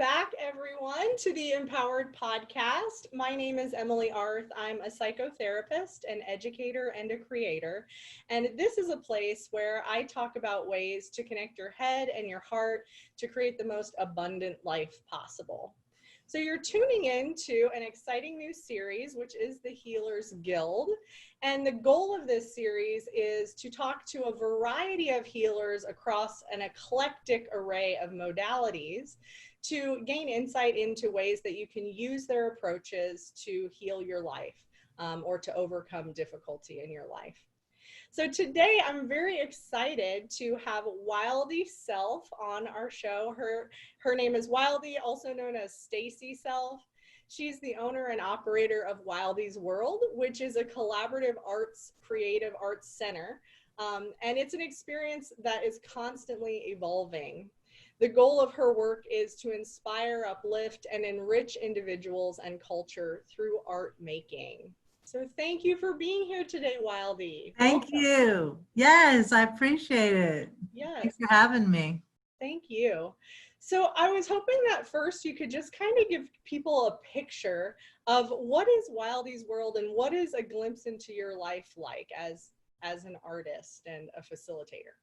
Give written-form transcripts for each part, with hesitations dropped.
back, everyone, to the Empowered Podcast. My name is Emily Arth. I'm a psychotherapist, an educator, and a creator. And this is a place where I talk about ways to connect your head and your heart to create the most abundant life possible. So you're tuning in to an exciting new series, which is the Healer's Guild. And the goal of this series is to talk to a variety of healers across an eclectic array of modalities to gain insight into ways that you can use their approaches to heal your life or to overcome difficulty in your life. So today I'm very excited to have Wildy Self on our show. Her name is Wildy, also known as Stacy Self. She's the owner and operator of Wildy's World, which is a collaborative creative arts center. And it's an experience that is constantly evolving. The goal of her work is to inspire, uplift, and enrich individuals and culture through art making. So thank you for being here today, Wildy. Thank you. Yes, I appreciate it. Yes. Thanks for having me. Thank you. So I was hoping that first you could just kind of give people a picture of what is Wildy's World and what is a glimpse into your life like as an artist and a facilitator.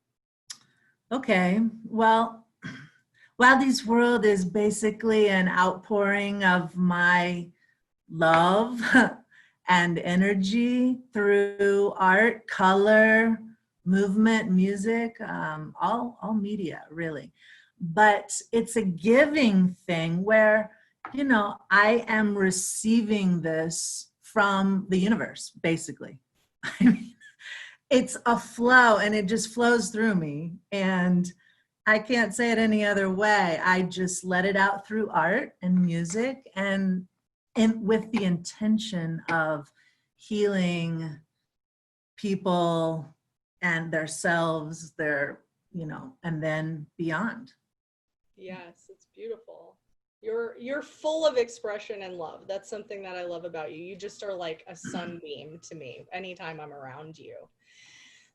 Okay, well, Wildy's World is basically an outpouring of my love and energy through art, color, movement, music, all media, really. But it's a giving thing where, you know, I am receiving this from the universe, basically. I mean, it's a flow and it just flows through me. And I can't say it any other way. I just let it out through art and music and with the intention of healing people and themselves, and then beyond. Yes, it's beautiful. You're full of expression and love. That's something that I love about you. You just are like a sunbeam to me anytime I'm around you.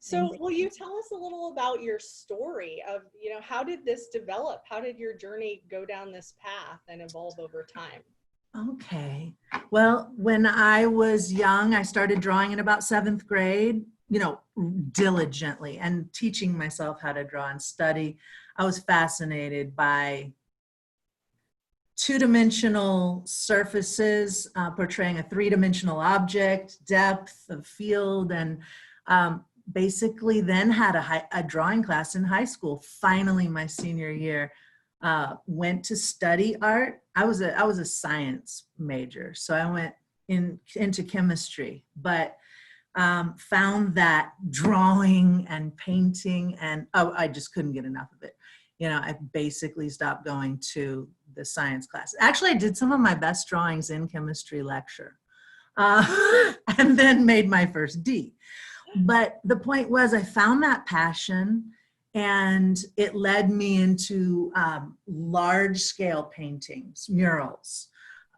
So will you tell us a little about your story of, how did this develop? How did your journey go down this path and evolve over time? Okay. Well, when I was young, I started drawing in about 7th grade, diligently and teaching myself how to draw and study. I was fascinated by two-dimensional surfaces portraying a three-dimensional object, depth of field, and basically then had a drawing class in high school. Finally, my senior year, went to study art. I was a science major, so I went into chemistry, but found that drawing and painting and I just couldn't get enough of it. I basically stopped going to the science class. Actually, I did some of my best drawings in chemistry lecture, and then made my first D. But the point was, I found that passion, and it led me into large-scale paintings, murals,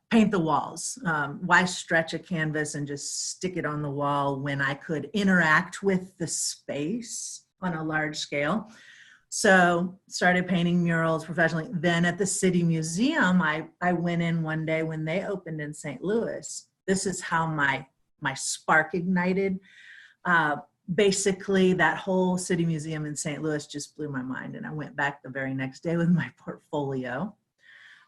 paint the walls. Why stretch a canvas and just stick it on the wall when I could interact with the space on a large scale? So started painting murals professionally. Then at the City Museum, I went in one day when they opened in St. Louis. This is how my spark ignited. Basically, that whole City Museum in St. Louis just blew my mind. And I went back the very next day with my portfolio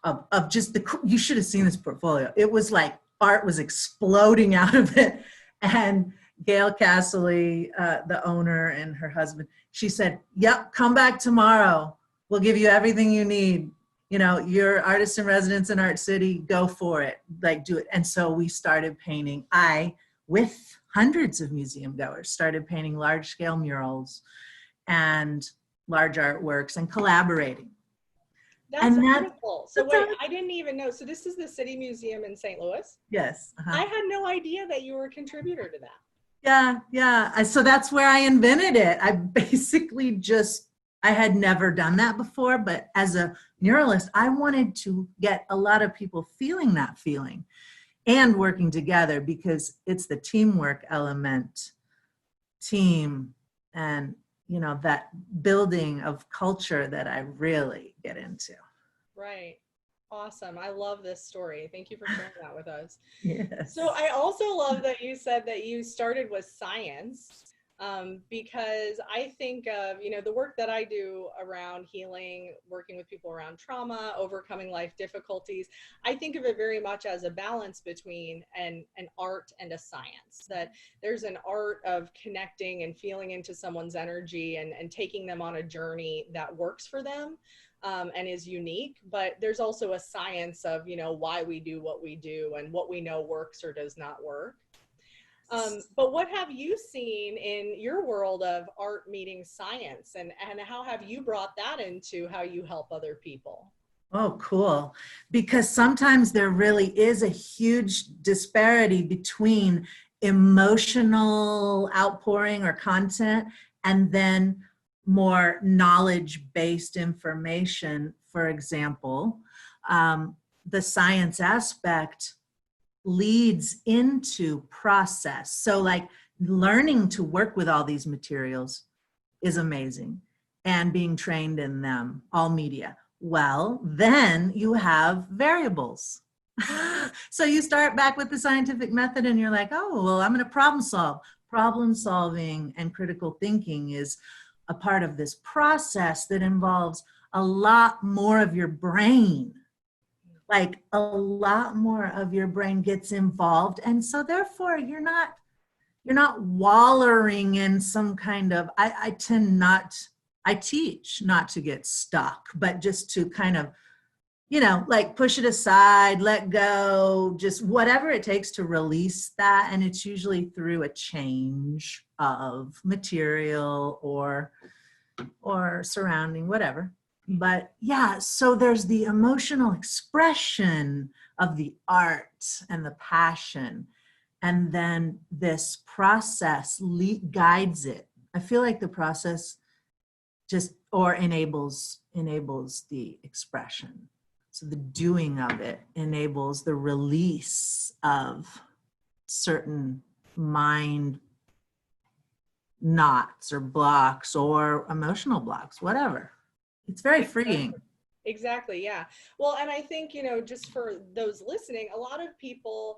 of just you should have seen this portfolio. It was like art was exploding out of it. And Gail Casserly, the owner, and her husband, she said, yep, come back tomorrow. We'll give you everything you need. You're artist in residence in Art City, go for it, like do it. And so we started painting. With hundreds of museum goers, started painting large scale murals and large artworks and collaborating. That's beautiful. So wait, I didn't even know. So this is the City Museum in St. Louis? Yes. I had no idea that you were a contributor to that. Yeah. So that's where I invented it. I basically I had never done that before, but as a muralist, I wanted to get a lot of people feeling that feeling and working together, because it's the teamwork element, and that building of culture that I really get into. Right. Awesome. I love this story. Thank you for sharing that with us. So Yes. I also love that you said that you started with science, because I think of, the work that I do around healing, working with people around trauma, overcoming life difficulties. I think of it very much as a balance between an art and a science, that there's an art of connecting and feeling into someone's energy and taking them on a journey that works for them, and is unique. But there's also a science of, why we do what we do and what we know works or does not work. But what have you seen in your world of art meeting science, and how have you brought that into how you help other people? Oh, cool. Because sometimes there really is a huge disparity between emotional outpouring or content and then more knowledge-based information. For example, the science aspect leads into process. So like learning to work with all these materials is amazing, and being trained in them, all media. Well, then you have variables. So you start back with the scientific method and you're like, oh, well, I'm going to problem solve. Problem solving and critical thinking is a part of this process that involves a lot more of your brain. Like a lot more of your brain gets involved. And so therefore you're not wallowing in some kind of, I tend not, I teach not to get stuck, but just to kind of, like push it aside, let go, just whatever it takes to release that. And it's usually through a change of material or surrounding, whatever. But yeah, so there's the emotional expression of the art and the passion. And then this process guides it. I feel like the process just or enables the expression. So the doing of it enables the release of certain mind knots or blocks or emotional blocks, whatever. It's very freeing. Exactly. Yeah. Well, and I think, just for those listening, a lot of people,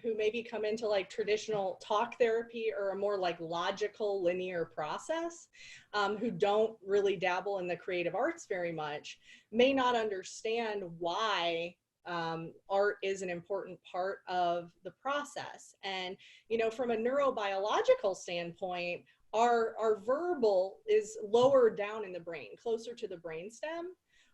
who maybe come into like traditional talk therapy or a more like logical linear process, who don't really dabble in the creative arts very much, may not understand why art is an important part of the process. And, from a neurobiological standpoint, our verbal is lower down in the brain, closer to the brainstem,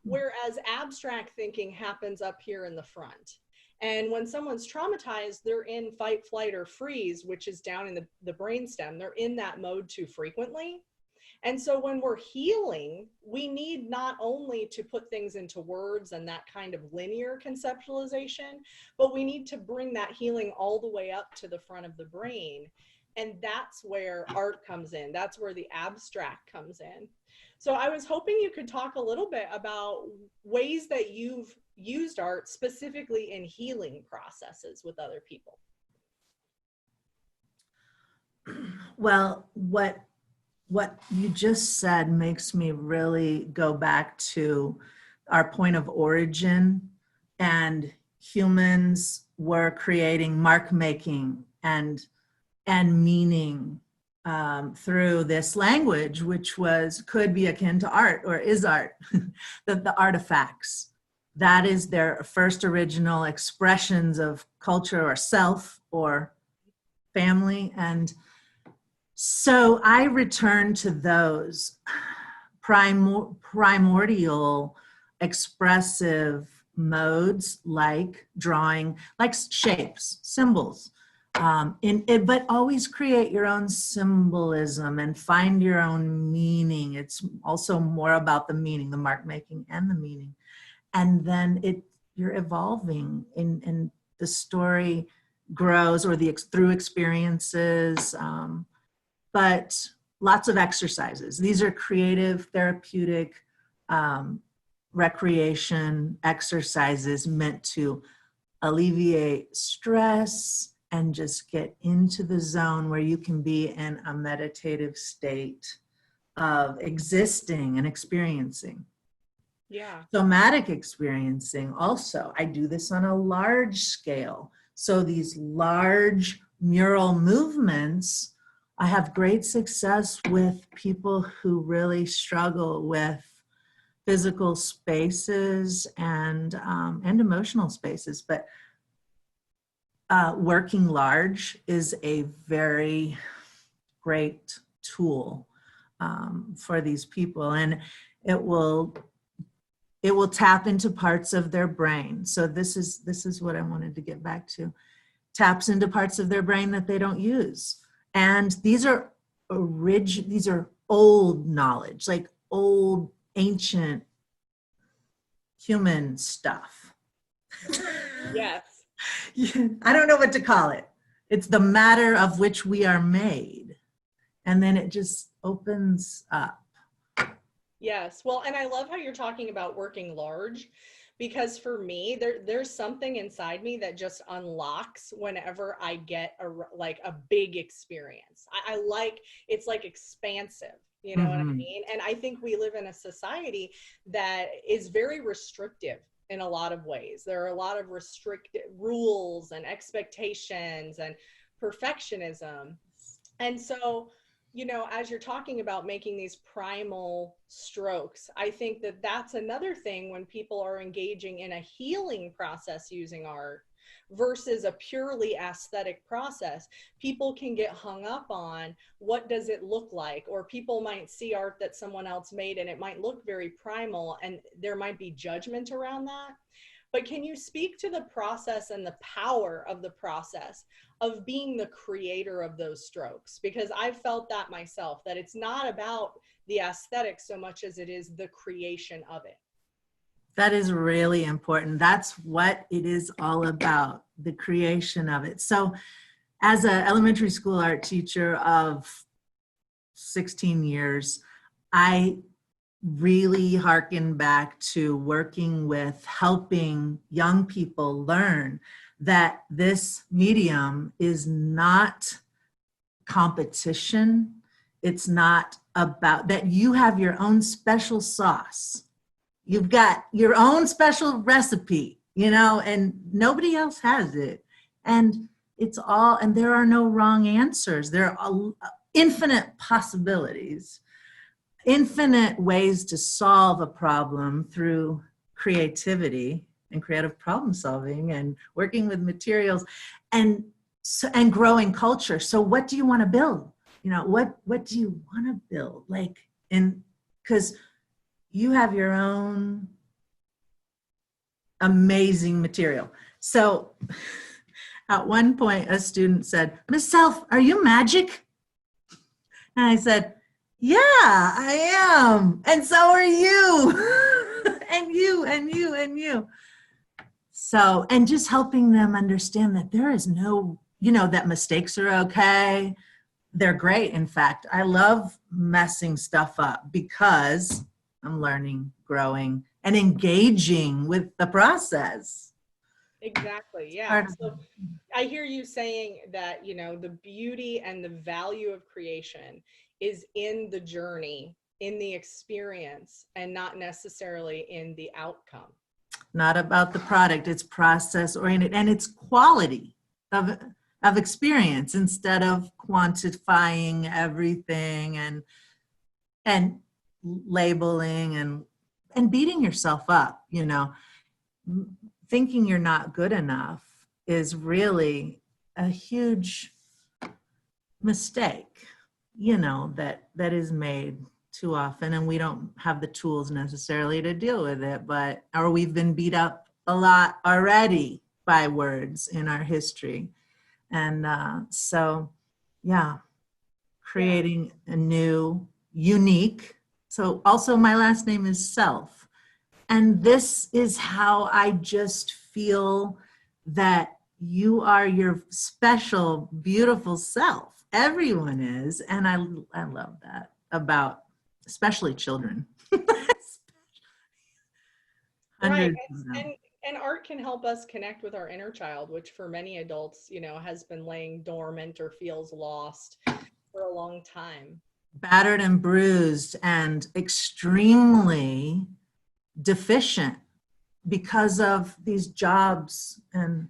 whereas abstract thinking happens up here in the front. And when someone's traumatized, they're in fight, flight, or freeze, which is down in the brainstem. They're in that mode too frequently. And so when we're healing, we need not only to put things into words and that kind of linear conceptualization, but we need to bring that healing all the way up to the front of the brain. And that's where art comes in. That's where the abstract comes in. So I was hoping you could talk a little bit about ways that you've used art specifically in healing processes with other people. Well, what you just said makes me really go back to our point of origin, and humans were creating mark making and meaning through this language, which could be akin to art or is art. The artifacts, that is their first original expressions of culture or self or family. And so I return to those primordial expressive modes, like drawing, like shapes, symbols, but always create your own symbolism and find your own meaning. It's also more about the meaning, the mark making and the meaning. And then you're evolving, and the story grows, or through experiences, but lots of exercises. These are creative, therapeutic, recreation exercises meant to alleviate stress and just get into the zone where you can be in a meditative state of existing and experiencing. Yeah. Somatic experiencing also, I do this on a large scale. So these large mural movements, I have great success with people who really struggle with physical spaces and emotional spaces. But working large is a very great tool for these people, and it will tap into parts of their brain. So this is what I wanted to get back to. Taps into parts of their brain that they don't use. And these are old knowledge, like old ancient human stuff. Yes. I don't know what to call it. It's the matter of which we are made. And then it just opens up. Yes. Well, and I love how you're talking about working large, because for me, there's something inside me that just unlocks whenever I get a big experience. I like, it's like expansive, you know what I mean? And I think we live in a society that is very restrictive in a lot of ways. There are a lot of restricted rules and expectations and perfectionism. And so, you know, as you're talking about making these primal strokes, I think that that's another thing when people are engaging in a healing process using art versus a purely aesthetic process. People can get hung up on what does it look like, or people might see art that someone else made and it might look very primal and there might be judgment around that. But can you speak to the process and the power of the process of being the creator of those strokes? Because I've felt that myself, that it's not about the aesthetic so much as it is the creation of it. That is really important. That's what it is all about, the creation of it. So as an elementary school art teacher of 16 years, I really hearken back to working with helping young people learn that this medium is not competition. It's not about that. You have your own special sauce. You've got your own special recipe, you know, and nobody else has it. And it's all, and there are no wrong answers. There are infinite possibilities, infinite ways to solve a problem through creativity and creative problem solving and working with materials and growing culture. So what do you want to build? You know, what do you want to build? Like, and because you have your own amazing material. So at one point, a student said, "Miss Self, are you magic?" And I said, "Yeah, I am. And so are you." And you, and you, and you. So, and just helping them understand that there is no, you know, that mistakes are okay. They're great. In fact, I love messing stuff up because I'm learning, growing, and engaging with the process. Exactly. Yeah. So I hear you saying that, you know, the beauty and the value of creation is in the journey, in the experience, and not necessarily in the outcome. Not about the product, it's process oriented, and it's quality of experience instead of quantifying everything and labeling and beating yourself up, you know. Thinking you're not good enough is really a huge mistake, you know, that is made too often, and we don't have the tools necessarily to deal with it, or we've been beat up a lot already by words in our history. And so, yeah, creating a new, unique. So also my last name is Self. And this is how I just feel that you are your special, beautiful self. Everyone is. And I love that about especially children. Right. And art can help us connect with our inner child, which for many adults, you know, has been laying dormant or feels lost for a long time. Battered and bruised and extremely deficient because of these jobs and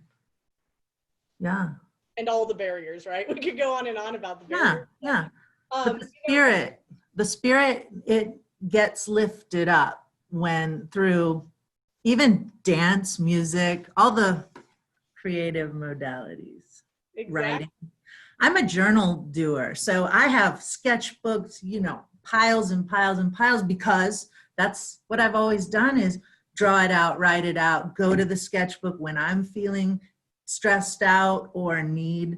yeah. And all the barriers, right? We could go on and on about the Yeah, barriers. yeah. But You know, the spirit, it gets lifted up when through even dance, music, all the creative modalities, exactly. writing. I'm a journal doer, so I have sketchbooks, piles and piles and piles, because that's what I've always done is draw it out, write it out, go to the sketchbook when I'm feeling stressed out or need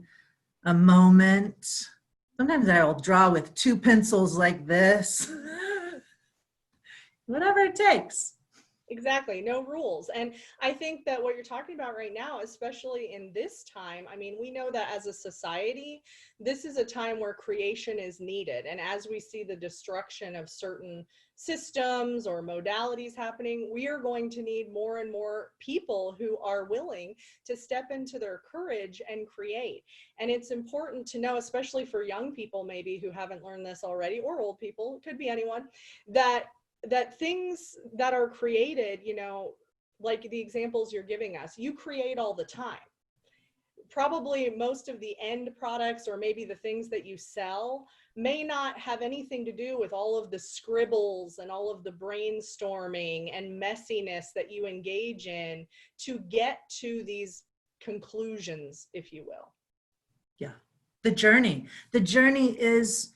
a moment. Sometimes I will draw with 2 pencils like this, whatever it takes. Exactly. No rules. And I think that what you're talking about right now, especially in this time, I mean, we know that as a society, this is a time where creation is needed. And as we see the destruction of certain systems or modalities happening, we are going to need more and more people who are willing to step into their courage and create. And it's important to know, especially for young people maybe who haven't learned this already, or old people, it could be anyone, that things that are created, like the examples you're giving us, you create all the time. Probably most of the end products, or maybe the things that you sell, may not have anything to do with all of the scribbles and all of the brainstorming and messiness that you engage in to get to these conclusions, if you will. Yeah. The journey is,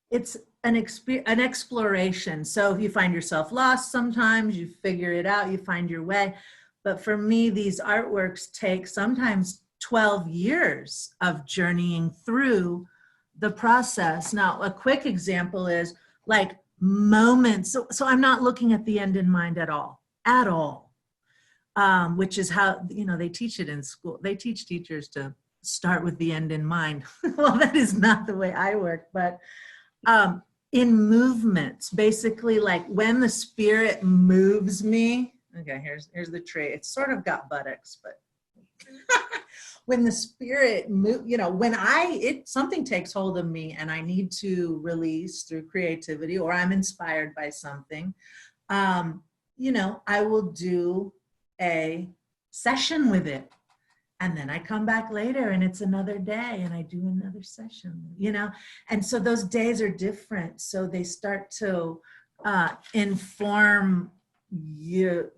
it's an exploration. So if you find yourself lost, sometimes you figure it out, you find your way. But for me, these artworks take sometimes 12 years of journeying through the process. Now, a quick example is like moments. So I'm not looking at the end in mind at all. Which is how, they teach it in school. They teach teachers to start with the end in mind. Well, that is not the way I work, but in movements, basically, like when the spirit moves me. Okay, here's the tree. It's sort of got buttocks, but when the spirit move, when something takes hold of me and I need to release through creativity, or I'm inspired by something, I will do a session with it. And then I come back later and it's another day and I do another session, and so those days are different. So they start to inform you.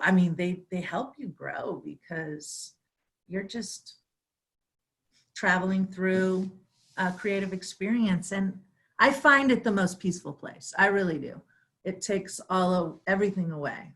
I mean, they help you grow because you're just traveling through a creative experience. And I find it the most peaceful place. I really do. It takes everything away.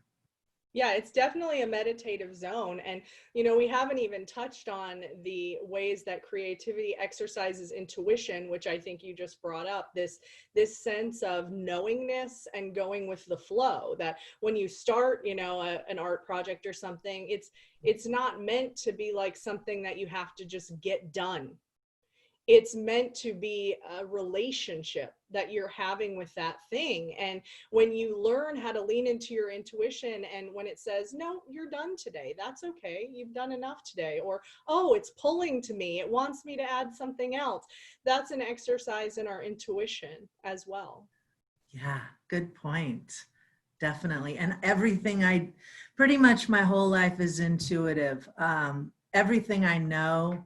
Yeah, it's definitely a meditative zone. And, we haven't even touched on the ways that creativity exercises intuition, which I think you just brought up, this sense of knowingness and going with the flow, that when you start, an art project or something, it's not meant to be like something that you have to just get done. It's meant to be a relationship that you're having with that thing. And when you learn how to lean into your intuition, and when it says, no, you're done today, that's okay, you've done enough today, or, oh, it's pulling to me, it wants me to add something else, that's an exercise in our intuition as well. Yeah, good point. Definitely. And pretty much my whole life is intuitive. Everything I know,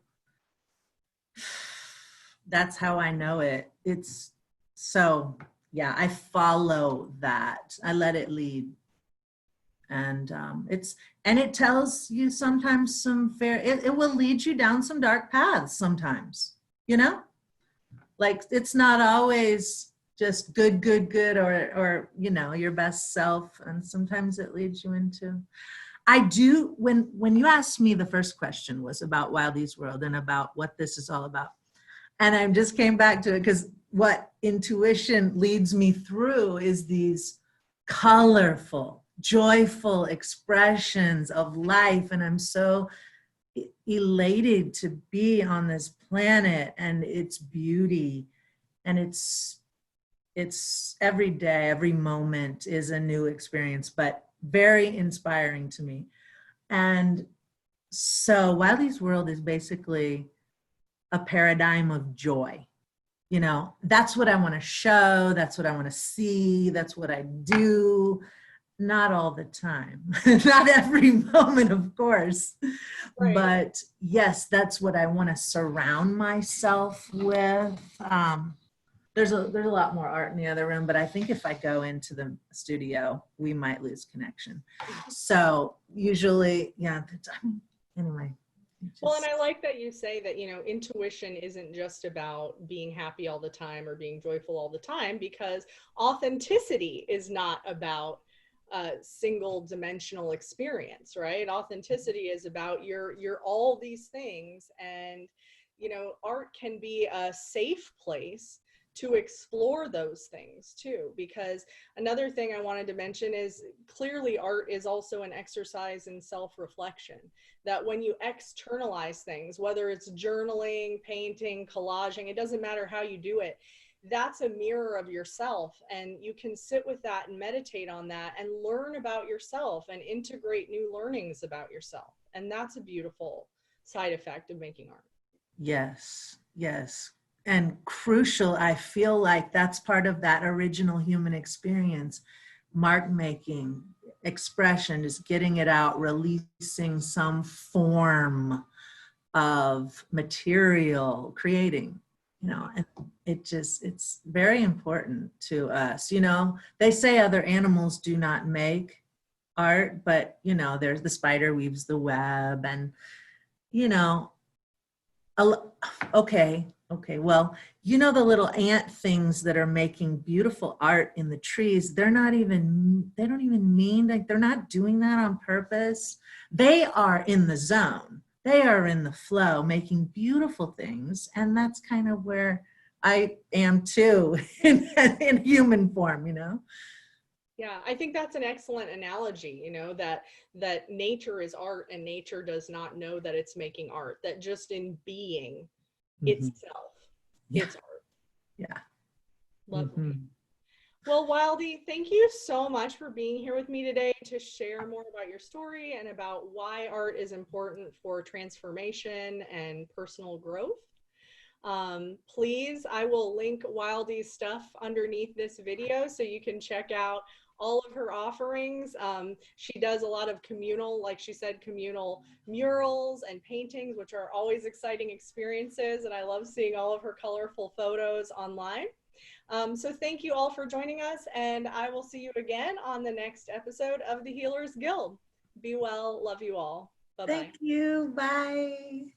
that's how I know it. It's so, yeah, I follow that. I let it lead. And it tells you sometimes it will lead you down some dark paths sometimes, like it's not always just good, or your best self. And sometimes it leads you into, I do, when you asked me, the first question was about Wildy's World and about what this is all about. And I just came back to it because what intuition leads me through is these colorful, joyful expressions of life. And I'm so elated to be on this planet and its beauty. And it's every day, every moment is a new experience, but very inspiring to me. And so Wildy's World is basically a paradigm of joy. That's what I want to show. That's what I want to see. That's what I do. not all the time, not every moment, of course. Right. But yes, that's what I want to surround myself with. There's a lot more art in the other room, but I think if I go into the studio, we might lose connection. So usually, yeah. Anyway. Well, and I like that you say that, intuition isn't just about being happy all the time or being joyful all the time, because authenticity is not about a single dimensional experience, right? Authenticity is about you're all these things. And, art can be a safe place to explore those things too, because another thing I wanted to mention is clearly art is also an exercise in self-reflection. That when you externalize things, whether it's journaling, painting, collaging, it doesn't matter how you do it, that's a mirror of yourself. And you can sit with that and meditate on that and learn about yourself and integrate new learnings about yourself. And that's a beautiful side effect of making art. Yes, yes. And crucial, I feel like that's part of that original human experience. Mark making, expression, just getting it out, releasing some form of material, creating, and it's very important to us. They say other animals do not make art, but there's the spider weaves the web, and okay, well, the little ant things that are making beautiful art in the trees, they don't even mean, like, they're not doing that on purpose. They are in the zone. They are in the flow, making beautiful things. And that's kind of where I am too, in human form, Yeah, I think that's an excellent analogy, that nature is art and nature does not know that it's making art, that just in being Mm-hmm. itself, Yeah. it's art. Yeah. Lovely. Mm-hmm. Well, Wildy, thank you so much for being here with me today to share more about your story and about why art is important for transformation and personal growth. Please, I will link Wildy's stuff underneath this video so you can check out all of her offerings. She does a lot of communal, like she said, communal murals and paintings, which are always exciting experiences. And I love seeing all of her colorful photos online. So thank you all for joining us, and I will see you again on the next episode of the Healer's Guild. Be well. Love you all. Bye-bye. Thank you. Bye.